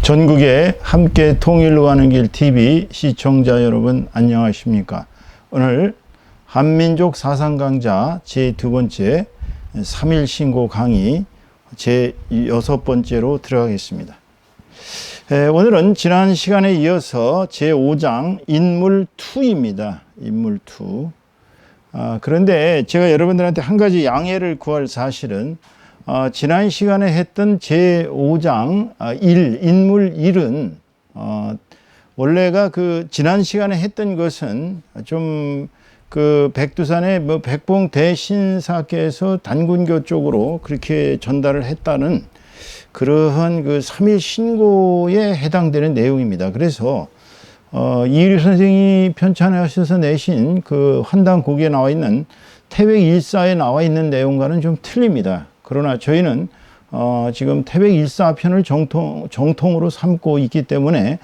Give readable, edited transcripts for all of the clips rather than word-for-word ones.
전국에 함께 통일로 가는 길 TV 시청자 여러분 안녕하십니까? 오늘 한민족 사상 강좌 제2번째 3일 신고 강의 제6번째로 들어가겠습니다. 오늘은 지난 시간에 이어서 제5장 인물2입니다. 인물2. 그런데 제가 여러분들한테 한 가지 양해를 구할 사실은 지난 시간에 했던 제5장 인물 1은 원래가 지난 시간에 했던 것은 좀 백두산의 백봉대신사께서 단군교 쪽으로 그렇게 전달을 했다는 그러한 3일 신고에 해당되는 내용입니다. 그래서 이유리 선생이 편찬하셔서 내신 환단곡에 나와 있는 태백일사에 나와 있는 내용과는 좀 틀립니다. 그러나 저희는 지금 태백일사편을 정통으로 삼고 있기 때문에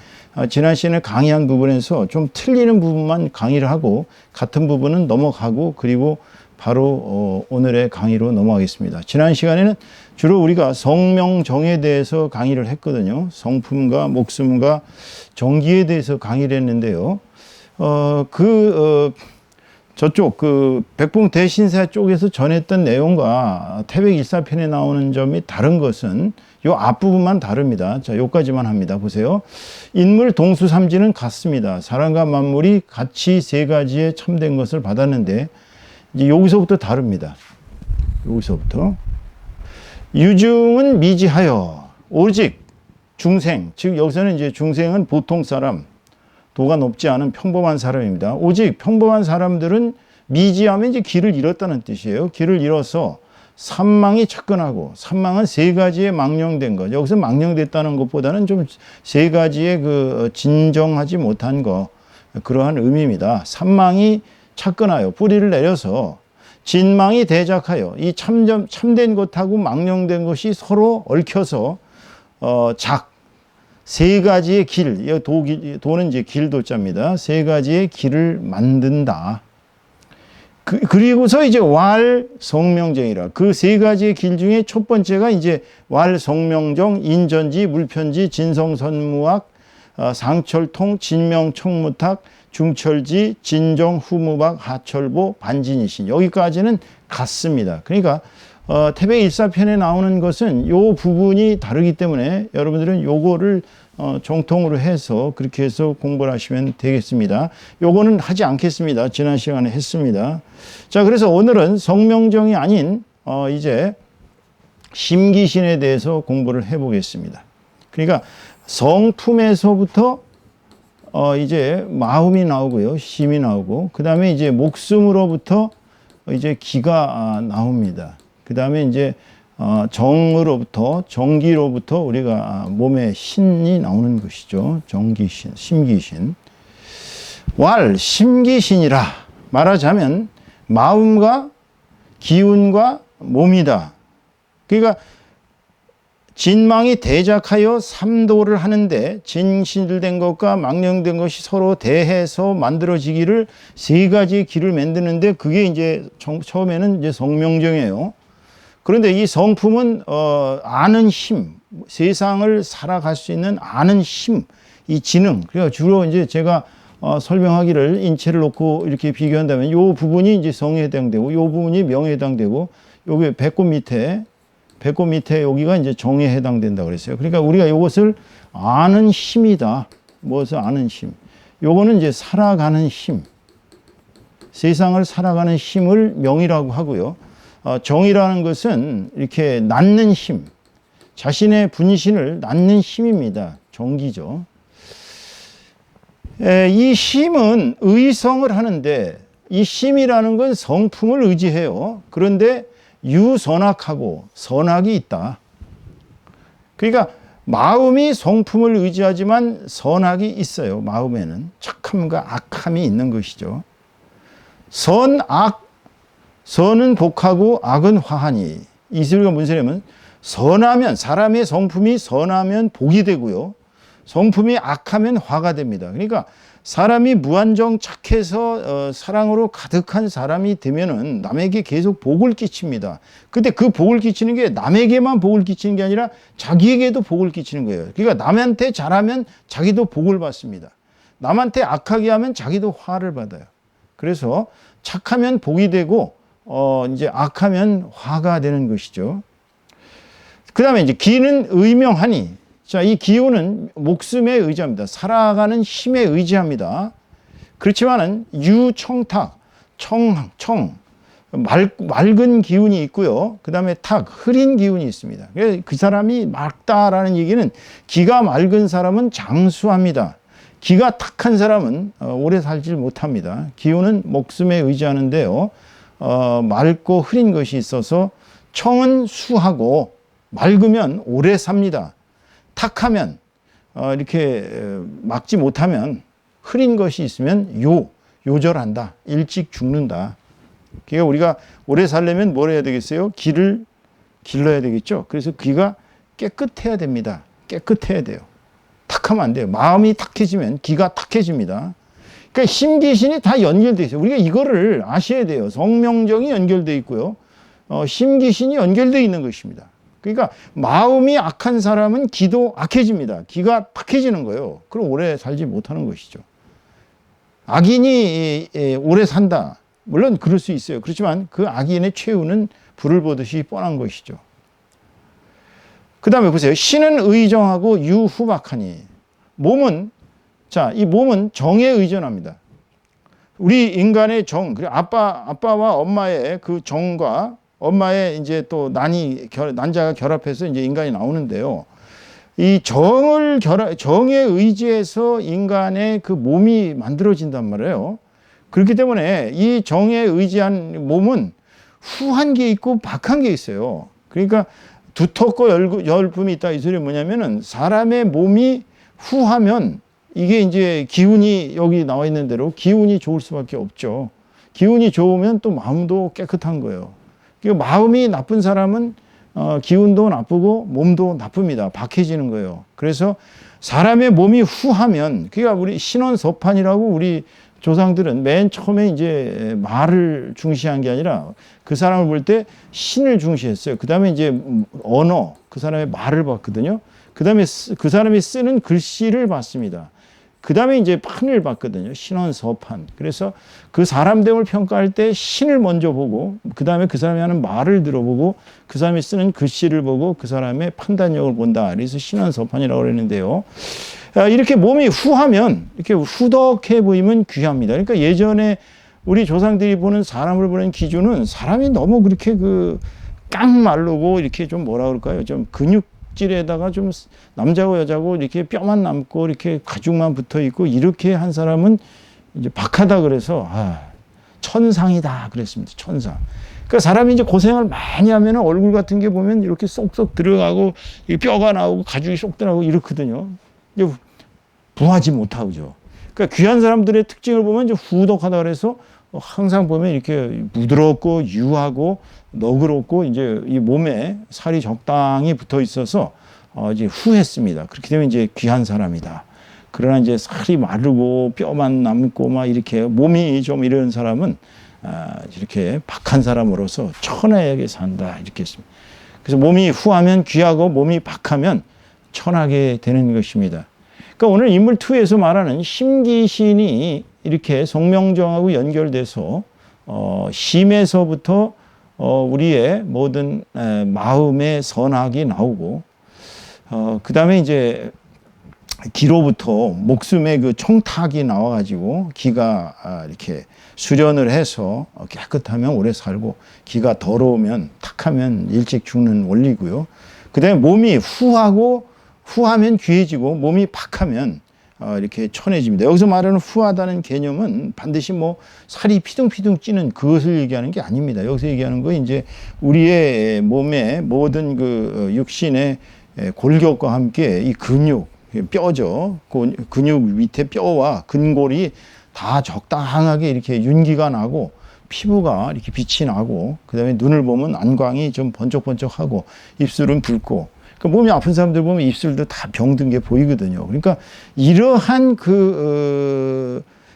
지난 시간에 강의한 부분에서 좀 틀리는 부분만 강의를 하고 같은 부분은 넘어가고 그리고 바로 오늘의 강의로 넘어가겠습니다. 지난 시간에는 주로 우리가 성명정에 대해서 강의를 했거든요. 성품과 목숨과 정기에 대해서 강의를 했는데요. 저쪽 백봉대신사 쪽에서 전했던 내용과 태백일사편에 나오는 점이 다른 것은 요 앞부분만 다릅니다. 자, 요까지만 합니다. 보세요. 인물 동수삼지는 같습니다. 사람과 만물이 같이 세 가지의 참된 것을 받았는데 이제 여기서부터 다릅니다. 여기서부터 유중은 미지하여 오직 중생, 즉 여기서는 이제 중생은 보통 사람, 도가 높지 않은 평범한 사람입니다. 오직 평범한 사람들은 미지하면 이제 길을 잃었다는 뜻이에요. 길을 잃어서 산망이 착근하고, 산망은 세 가지의 망령된 것. 여기서 망령됐다는 것보다는 좀 세 가지의 진정하지 못한 것, 그러한 의미입니다. 산망이 착근하여 뿌리를 내려서 진망이 대작하여 이 참된 것하고 망령된 것이 서로 얽혀서 세 가지의 길, 도는 이제 길도자입니다. 세 가지의 길을 만든다. 그리고서 이제 왈성명정이라. 그 세 가지의 길 중에 첫 번째가 이제 왈성명정, 인전지, 물편지, 진성선무학, 상철통, 진명청무탁, 중철지, 진정, 후무박, 하철보, 반진이신. 여기까지는 같습니다. 그러니까 태백일사편에 나오는 것은 요 부분이 다르기 때문에 여러분들은 요거를 정통으로 해서 그렇게 해서 공부를 하시면 되겠습니다. 요거는 하지 않겠습니다. 지난 시간에 했습니다. 자, 그래서 오늘은 성명정이 아닌 이제 심기신에 대해서 공부를 해보겠습니다. 그러니까 성품에서부터 이제 마음이 나오고요, 심이 나오고, 그 다음에 이제 목숨으로부터 이제 기가 나옵니다. 그 다음에 이제 정기로부터 우리가 몸에 신이 나오는 것이죠. 정기신, 심기신. 심기신이라 말하자면 마음과 기운과 몸이다. 그러니까 진망이 대작하여 삼도를 하는데 진실된 것과 망령된 것이 서로 대해서 만들어지기를 세 가지의 길을 만드는데 그게 이제 처음에는 이제 성명정이에요. 그런데 이 성품은 아는 힘, 세상을 살아갈 수 있는 아는 힘, 이 지능. 그러니까 주로 이제 제가 설명하기를 인체를 놓고 이렇게 비교한다면 요 부분이 이제 성에 해당되고 요 부분이 명에 해당되고 요게 배꼽 밑에 여기가 이제 정에 해당된다고 그랬어요. 그러니까 우리가 이것을 아는 힘이다. 무엇을 아는 힘. 요거는 이제 살아가는 힘. 세상을 살아가는 힘을 명이라고 하고요. 정이라는 것은 이렇게 낳는 힘. 자신의 분신을 낳는 힘입니다. 정기죠. 이 힘은 의성을 하는데 이 힘이라는 건 성품을 의지해요. 그런데 유선악하고 선악이 있다. 그러니까 마음이 성품을 의지하지만 선악이 있어요. 마음에는 착함과 악함이 있는 것이죠. 선은 복하고 악은 화하니. 이 소리가 무슨 소리냐면 선하면, 사람의 성품이 선하면 복이 되고요. 성품이 악하면 화가 됩니다. 그러니까 사람이 무한정 착해서 사랑으로 가득한 사람이 되면은 남에게 계속 복을 끼칩니다. 근데 그 복을 끼치는 게 남에게만 복을 끼치는 게 아니라 자기에게도 복을 끼치는 거예요. 그러니까 남한테 잘하면 자기도 복을 받습니다. 남한테 악하게 하면 자기도 화를 받아요. 그래서 착하면 복이 되고 이제 악하면 화가 되는 것이죠. 그다음에 이제 기는 의명하니. 자, 이 기운은 목숨에 의지합니다. 살아가는 힘에 의지합니다. 그렇지만은 유청탁, 맑은 기운이 있고요. 그 다음에 탁, 흐린 기운이 있습니다. 그래서 그 사람이 맑다라는 얘기는 기가 맑은 사람은 장수합니다. 기가 탁한 사람은 오래 살지 못합니다. 기운은 목숨에 의지하는데요. 맑고 흐린 것이 있어서 청은 수하고 맑으면 오래 삽니다. 탁하면 이렇게 막지 못하면 흐린 것이 있으면 요절한다. 일찍 죽는다. 그러니까 우리가 오래 살려면 뭘 해야 되겠어요? 기를 길러야 되겠죠. 그래서 귀가 깨끗해야 됩니다. 깨끗해야 돼요. 탁하면 안 돼요. 마음이 탁해지면 기가 탁해집니다. 그러니까 심기신이 다 연결되어 있어요. 우리가 이거를 아셔야 돼요. 성명정이 연결되어 있고요. 심기신이 연결되어 있는 것입니다. 그러니까 마음이 악한 사람은 기도 악해집니다. 기가 탁해지는 거예요. 그럼 오래 살지 못하는 것이죠. 악인이 오래 산다. 물론 그럴 수 있어요. 그렇지만 그 악인의 최후는 불을 보듯이 뻔한 것이죠. 그 다음에 보세요. 신은 의정하고 유후박하니. 몸은, 자, 이 몸은 정에 의존합니다. 우리 인간의 정, 그리고 아빠와 엄마의 그 정과 엄마의 이제 또 난자가 결합해서 이제 인간이 나오는데요. 이 정에 의지해서 인간의 그 몸이 만들어진단 말이에요. 그렇기 때문에 이 정에 의지한 몸은 후한 게 있고 박한 게 있어요. 그러니까 두텁고 열품이 있다. 이 소리는 뭐냐면은 사람의 몸이 후하면 이게 이제 기운이 여기 나와 있는 대로 기운이 좋을 수밖에 없죠. 기운이 좋으면 또 마음도 깨끗한 거예요. 그러니까 마음이 나쁜 사람은 기운도 나쁘고 몸도 나쁩니다. 박해지는 거예요. 그래서 사람의 몸이 후하면, 그러니까 우리 신원서판이라고 우리 조상들은 맨 처음에 이제 말을 중시한 게 아니라 그 사람을 볼 때 신을 중시했어요. 그 다음에 이제 언어, 그 사람의 말을 봤거든요. 그 다음에 그 사람이 쓰는 글씨를 봤습니다. 그 다음에 이제 판을 봤거든요. 신원서판. 그래서 그 사람됨을 평가할 때 신을 먼저 보고, 그 다음에 그 사람이 하는 말을 들어보고, 그 사람이 쓰는 글씨를 보고 그 사람의 판단력을 본다. 그래서 신원서판이라고 그랬는데요. 이렇게 몸이 후하면, 이렇게 후덕해 보이면 귀합니다. 그러니까 예전에 우리 조상들이 보는 사람을 보는 기준은 사람이 너무 그렇게 깡마르고 이렇게 좀 뭐라 그럴까요? 좀 근육질에다가 좀 남자고 여자고 이렇게 뼈만 남고 이렇게 가죽만 붙어 있고 이렇게 한 사람은 이제 박하다 그래서 천상이다 그랬습니다. 천상. 그러니까 사람이 이제 고생을 많이 하면 얼굴 같은 게 보면 이렇게 쏙쏙 들어가고 뼈가 나오고 가죽이 쏙 들어가고 이렇거든요. 이제 부하지 못하죠. 그러니까 귀한 사람들의 특징을 보면 이제 후덕하다 그래서 항상 보면 이렇게 부드럽고 유하고 너그럽고 이제 이 몸에 살이 적당히 붙어 있어서 이제 후했습니다. 그렇게 되면 이제 귀한 사람이다. 그러나 이제 살이 마르고 뼈만 남고 막 이렇게 몸이 좀 이런 사람은 이렇게 박한 사람으로서 천하게 산다 이렇게 했습니다. 그래서 몸이 후하면 귀하고 몸이 박하면 천하게 되는 것입니다. 그러니까 오늘 인물 2에서 말하는 심기신이 이렇게 성명정하고 연결돼서 심에서부터 우리의 모든 마음의 선악이 나오고 그 다음에 이제 기로부터 목숨의 그 청탁이 나와가지고 기가 이렇게 수련을 해서 깨끗하면 오래 살고 기가 더러우면 탁하면 일찍 죽는 원리고요. 그 다음에 몸이 후하면 귀해지고 몸이 박하면 이렇게 천해집니다. 여기서 말하는 후하다는 개념은 반드시 뭐 살이 피둥피둥 찌는 그것을 얘기하는 게 아닙니다. 여기서 얘기하는 건 이제 우리의 몸의 모든 그 육신의 골격과 함께 이 근육, 뼈죠. 근육 밑에 뼈와 근골이 다 적당하게 이렇게 윤기가 나고 피부가 이렇게 빛이 나고 그 다음에 눈을 보면 안광이 좀 번쩍번쩍하고 입술은 붉고 그러니까 몸이 아픈 사람들 보면 입술도 다 병든 게 보이거든요. 그러니까 이러한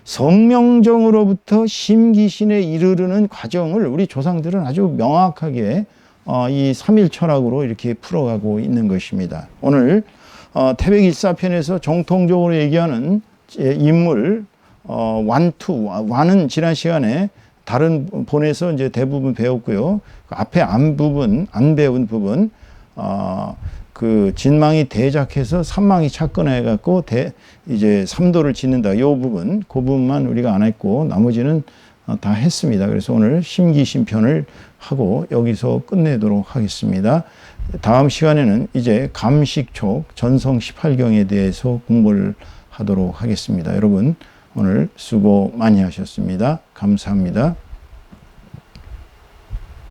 성명정으로부터 심기신에 이르르는 과정을 우리 조상들은 아주 명확하게 이 삼일철학으로 이렇게 풀어가고 있는 것입니다. 오늘 태백일사편에서 정통적으로 얘기하는 인물 완은 지난 시간에 다른 본에서 이제 대부분 배웠고요. 그 앞에 안 배운 부분 그 진망이 대작해서 삼망이 착근해 갖고 이제 삼도를 짓는다. 이 부분, 그 부분만 우리가 안 했고 나머지는 다 했습니다. 그래서 오늘 심기신편을 하고 여기서 끝내도록 하겠습니다. 다음 시간에는 이제 감식촉 전성 18경에 대해서 공부를 하도록 하겠습니다. 여러분 오늘 수고 많이 하셨습니다. 감사합니다.